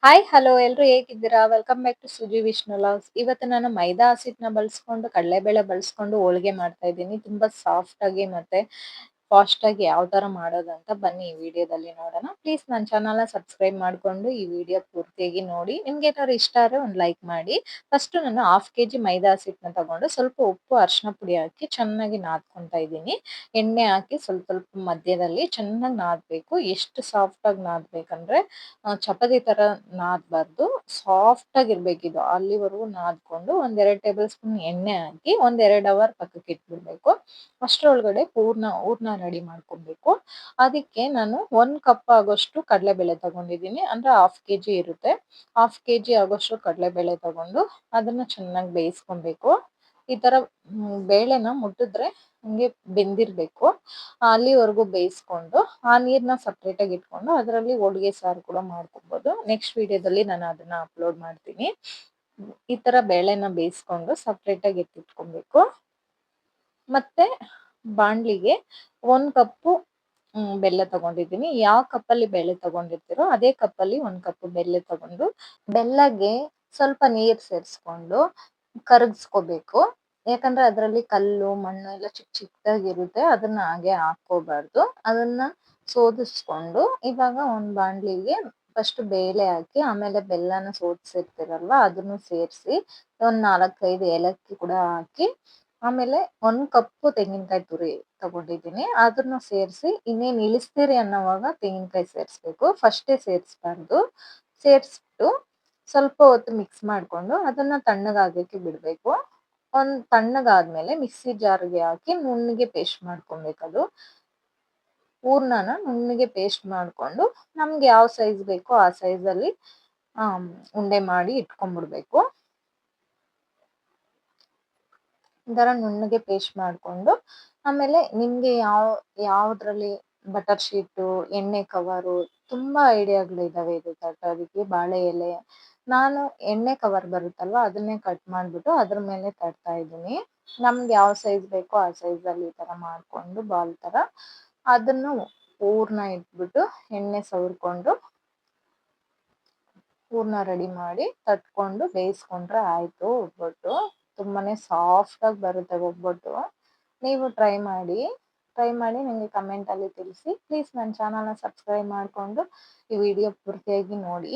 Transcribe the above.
Hi hello ಎಲ್ರು ಹೇಗಿದ್ದೀರಾ? Welcome back to Suji Vishnu vlogs. ಇವತ್ತು ನಾನು ಮೈದಾ ಹಸಿಟ್ಟನ್ನ ಬಳಸ್ಕೊಂಡು ಕಡಲೆಬೇಳೆ ಬಳಸ್ಕೊಂಡು ಹೋಳಿಗೆ ಮಾಡ್ತಾ ಇದ್ದೀನಿ. ತುಂಬಾ ಸಾಫ್ಟ್ ಆಗಿ ಮತ್ತೆ ಫಾಸ್ಟ್ ಆಗಿ ಯಾವ ತರ ಮಾಡೋದಂತ ಬನ್ನಿ ಈ ವಿಡಿಯೋದಲ್ಲಿ ನೋಡೋಣ. ಪ್ಲೀಸ್ ನನ್ನ ಚಾನಲ್‌ನ ಸಬ್ಸ್ಕ್ರೈಬ್ ಮಾಡ್ಕೊಂಡು ಈ ವಿಡಿಯೋ ಪೂರ್ತಿಯಾಗಿ ನೋಡಿ. ನಿಮ್ಗೆ ಏನಾದ್ರು ಇಷ್ಟ ಆದ್ರೆ ಒಂದು ಲೈಕ್ ಮಾಡಿ. ಫಸ್ಟ್ ನಾನು 1/2 ಕೆಜಿ ಮೈದಾ ಹಸಿಟ್ಟನ್ನ ತಗೊಂಡು ಸ್ವಲ್ಪ ಉಪ್ಪು, ಅರಿಶಿನ ಪುಡಿ ಹಾಕಿ ಚೆನ್ನಾಗಿ ನಾದ್ಕೊಂತಾ ಇದ್ದೀನಿ. ಎಣ್ಣೆ ಹಾಕಿ ಸ್ವಲ್ಪ ಸ್ವಲ್ಪ ಮಧ್ಯದಲ್ಲಿ ಚೆನ್ನಾಗಿ ನಾದಬೇಕು. ಎಷ್ಟು ಸಾಫ್ಟ್ ಆಗಿ ನಾದಬೇಕಂದ್ರೆ ಚಪಾತಿ ತರ ನಾದಬಾರ್ದು. ಸಾಫ್ಟ್ ಆಗಿರ್ಬೇಕಿದು. ಅಲ್ಲಿವರೆಗೂ ನಾದ್ಕೊಂಡು ಒಂದ್ 2 ಟೇಬಲ್ ಸ್ಪೂನ್ ಎಣ್ಣೆ ಹಾಕಿ ಒಂದ್ 2 ಅವರ್ ಪಕ್ಕಕ್ಕೆ ಇಟ್ಬಿಡ್ಬೇಕು. ಅಷ್ಟರೊಳಗಡೆ ಹೂರ್ಣ ರೆಡಿ ಮಾಡ್ಕೊಬೇಕು. ಅದಕ್ಕೆ ನಾನು 1 ಕಪ್ ಆಗೋಷ್ಟು ಕಡಲೆಬೇಳೆ ತಗೊಂಡಿದ್ದೀನಿ. ಅಂದ್ರೆ 1/2 ಕೆಜಿ ಇರುತ್ತೆ. 1/2 ಕೆಜಿ ಆಗೋಷ್ಟು ಕಡಲೆಬೇಳೆ ತಗೊಂಡು ಅದನ್ನ ಚೆನ್ನಾಗಿ ಬೇಯಿಸ್ಕೊಬೇಕು. ಈ ತರ ಬೇಳೆನ ಮುಟ್ಟಿದ್ರೆ ಹಂಗೆ ಬೆಂದಿರ್ಬೇಕು. ಅಲ್ಲಿವರೆಗೂ ಬೇಯಿಸ್ಕೊಂಡು ಆ ನೀರ್ನ ಸಪ್ರೇಟ್ ಆಗಿ ಇಟ್ಕೊಂಡು ಅದರಲ್ಲಿ ಹೋಳಿಗೆ ಸಾರು ಕೂಡ ಮಾಡ್ಕೊಬಹುದು. ನೆಕ್ಸ್ಟ್ ವಿಡಿಯೋದಲ್ಲಿ ನಾನು ಅದನ್ನ ಅಪ್ಲೋಡ್ ಮಾಡ್ತೀನಿ. ಈ ತರ ಬೇಳೆನ ಬೇಯಿಸ್ಕೊಂಡು ಸಪ್ರೇಟ್ ಆಗಿ ಎತ್ತಿಟ್ಕೊಬೇಕು. ಮತ್ತೆ ಬಾಣ್ಲಿಗೆ 1 ಕಪ್ಪು ಬೆಲ್ಲ ತಗೊಂಡಿದ್ದೀನಿ. ಯಾವ ಕಪ್ಪಲ್ಲಿ ಬೆಲ್ಲ ತಗೊಂಡಿರ್ತೀರೋ ಅದೇ ಕಪ್ಪಲ್ಲಿ 1 ಕಪ್ ಬೆಲ್ಲ ತಗೊಂಡು ಬೆಲ್ಲಗೆ ಸ್ವಲ್ಪ ನೀರ್ ಸೇರಿಸ್ಕೊಂಡು ಕರಗಿಸ್ಕೋಬೇಕು. ಯಾಕಂದ್ರೆ ಅದರಲ್ಲಿ ಕಲ್ಲು ಮಣ್ಣು ಎಲ್ಲ ಚಿಕ್ಕ ಚಿಕ್ಕದಾಗಿರುತ್ತೆ. ಅದನ್ನ ಹಾಗೆ ಹಾಕೋಬಾರ್ದು. ಅದನ್ನ ಸೋದಿಸ್ಕೊಂಡು ಇವಾಗ ಒಂದ್ ಬಾಣ್ಲಿಗೆ ಫಸ್ಟ್ ಬೇಳೆ ಹಾಕಿ ಆಮೇಲೆ ಬೆಲ್ಲನ ಸೋದಿಸಿರ್ತೀರಲ್ವಾ ಅದನ್ನು ಸೇರಿಸಿ ಒಂದ್ 4-5 ಏಲಕ್ಕಿ ಕೂಡ ಹಾಕಿ ಆಮೇಲೆ 1 ಕಪ್ಪು ತೆಂಗಿನಕಾಯಿ ತುರಿ ತಗೊಂಡಿದ್ದೀನಿ. ಅದನ್ನ ಸೇರಿಸಿ ಇನ್ನೇನ್ ಇಳಿಸ್ತೀರಿ ಅನ್ನೋವಾಗ ತೆಂಗಿನಕಾಯಿ ಸೇರಿಸ್ಬೇಕು. ಫಸ್ಟೇ ಸೇರಿಸಬಾರ್ದು. ಸೇರಿಸ್ಬಿಟ್ಟು ಸ್ವಲ್ಪ ಹೊತ್ತು ಮಿಕ್ಸ್ ಮಾಡ್ಕೊಂಡು ಅದನ್ನ ತಣ್ಣಗಾಗಕ್ಕೆ ಬಿಡ್ಬೇಕು. ಒಂದ್ ತಣ್ಣಗಾದ್ಮೇಲೆ ಮಿಕ್ಸಿ ಜಾರ್‌ಗೆ ಹಾಕಿ ನುಣ್ಣಗೆ ಪೇಸ್ಟ್ ಮಾಡ್ಕೊಬೇಕದು. ಹೂರ್ಣನ ನುಣ್ಣಗೆ ಪೇಸ್ಟ್ ಮಾಡ್ಕೊಂಡು ನಮ್ಗೆ ಯಾವ ಸೈಜ್ ಬೇಕೋ ಆ ಸೈಜಲ್ಲಿ ಉಂಡೆ ಮಾಡಿ ಇಟ್ಕೊಂಡ್ಬಿಡ್ಬೇಕು. ಈ ತರ ನುಣ್ಣಗೆ ಪೇಸ್ಟ್ ಮಾಡ್ಕೊಂಡು ಆಮೇಲೆ ನಿಮ್ಗೆ ಯಾವ್ದ್ರಲ್ಲಿ ಬಟರ್ ಶೀಟು, ಎಣ್ಣೆ ಕವರು ತುಂಬಾ ಐಡಿಯಾಗಳಿದಾವೆ ಇದು ತಟ್ಟೋದಕ್ಕೆ. ಬಾಳೆ ಎಲೆ ನಾನು ಎಣ್ಣೆ ಕವರ್ ಬರುತ್ತಲ್ವಾ ಅದನ್ನೇ ಕಟ್ ಮಾಡ್ಬಿಟ್ಟು ಅದ್ರ ಮೇಲೆ ತಟ್ತಾ ಇದ್ದೀನಿ. ನಮ್ಗೆ ಯಾವ ಸೈಜ್ ಬೇಕೋ ಆ ಸೈಜಲ್ಲಿ ಈ ತರ ಮಾಡ್ಕೊಂಡು ಬಾಲ್ ತರ ಅದನ್ನು ಹೂರ್ಣ ಇಟ್ಬಿಟ್ಟು ಎಣ್ಣೆ ಸವರ್ಕೊಂಡು ಹೂರ್ಣ ರೆಡಿ ಮಾಡಿ ತಟ್ಕೊಂಡು ಬೇಯಿಸ್ಕೊಂಡ್ರೆ ಆಯ್ತು ಒಬ್ಬಟ್ಟು. ತುಂಬಾನೇ ಸಾಫ್ಟ್ ಆಗಿ ಬರುತ್ತೆ ಒಬ್ಬಟ್ಟು. ನೀವು ಟ್ರೈ ಮಾಡಿ ನನಗೆ ಕಮೆಂಟ್ ಅಲ್ಲಿ ತಿಳಿಸಿ. ಪ್ಲೀಸ್ ನನ್ನ ಚಾನಲ್‌ನ ಸಬ್ಸ್ಕ್ರೈಬ್ ಮಾಡ್ಕೊಂಡು ಈ ವಿಡಿಯೋ ಪೂರ್ತಿಯಾಗಿ ನೋಡಿ.